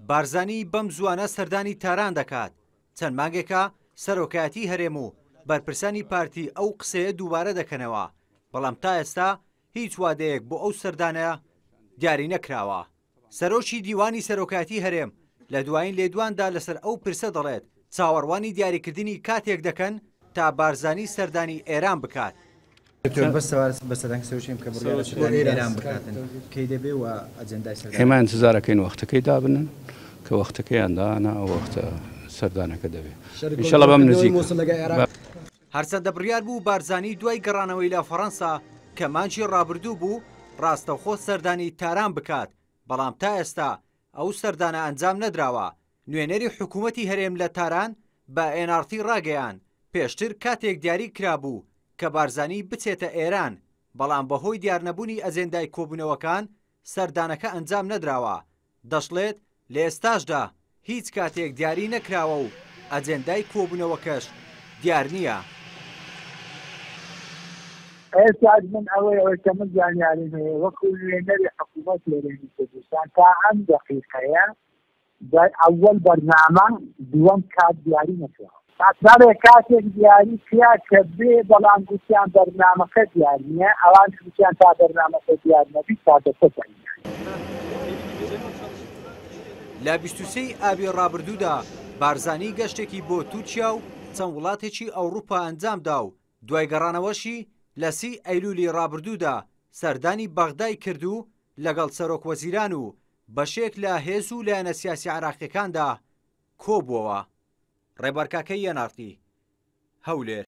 بارزانی بەم زوانە سەردانی تاران دەکات. چەند مانگێکە سەرۆکایەتی هەرێم و بەرپرسانی پارتی ئەو قسەیە دووبارە دەکەنەوە، بەڵام تا ئێستا هیچ وادەیەک بۆ ئەو سەردانە دیاری نەکراوە. سەرۆکی دیوانی سەرۆکایەتی هەرێم لە دوایین لێدواندا لەسەر ئەو پرسە دەڵێت چاوەڕوانی دیاریکردنی کاتێک دەکەن تا بارزانی سەردانی ئێران بکات. ئێمە انتزارەکەین وەختەکەی دابنن کە وەختەکەیان دانا ئەو وەختە سەردانەکە دەبێت. ئینشەڵا بەم نزیک هەرچەندە بڕیار بوو بارزانی دوای گەڕانەوەی لە فەڕەنسا کە مانجی ڕابردوو بوو ڕاستەوخۆ سەردانی تاران بکات، بەڵام تا ئێستا ئەو سەردانە ئەنجام نەدراوە. نوێنەری حکوومەتی هەرێم لە تاران بە NRT ڕاگەیان پێشتر کاتێک دیاری کرابوو کە بارزانی بچێتە ئێران، بەڵام بەهۆی دیارنەبوونی ئەجێندای کۆبوونەوەکان سەردانەکە ئەنجام نەدراوە. دەشڵێت لە ئێستاشدا هیچ کاتێک دیاری نەکراوە و ئەجێندای کۆبوونەوەکەش دیار نییە. ئێستا من ئەوەی کە من زانیاریم هەیە وەکو نوێنەری حکوومەت لێرەی کوردستان تا ئەم دەقیقەیە ئەوەل بەرنامە دووەم کات دیاری نەکراوە. تاکارێ کاتێک دیاری کرا کە بێ بەڵام گوتیان بەرنامەکە دیار نییە، ئەوان گوتیان تا بەرنامەکە دیار نەبی تادەکە. لە 23 ئابی ڕابردوودا بارزانی گەشتێکی بۆ تورکیا و چەند وڵاتێکی ئەوروپا ئەنجامدا و دوای گەڕانەوەشی لە 30 ئەیلولی ڕابردوودا سەردانی بەغدای کرد و لەگەڵ سەرۆکوەزیران و بەشێک لە هێز و لایەنە سیاسی عێراقیەکاندا کۆبووەوە. ڕێبەرکاکەی NRT هەولێر.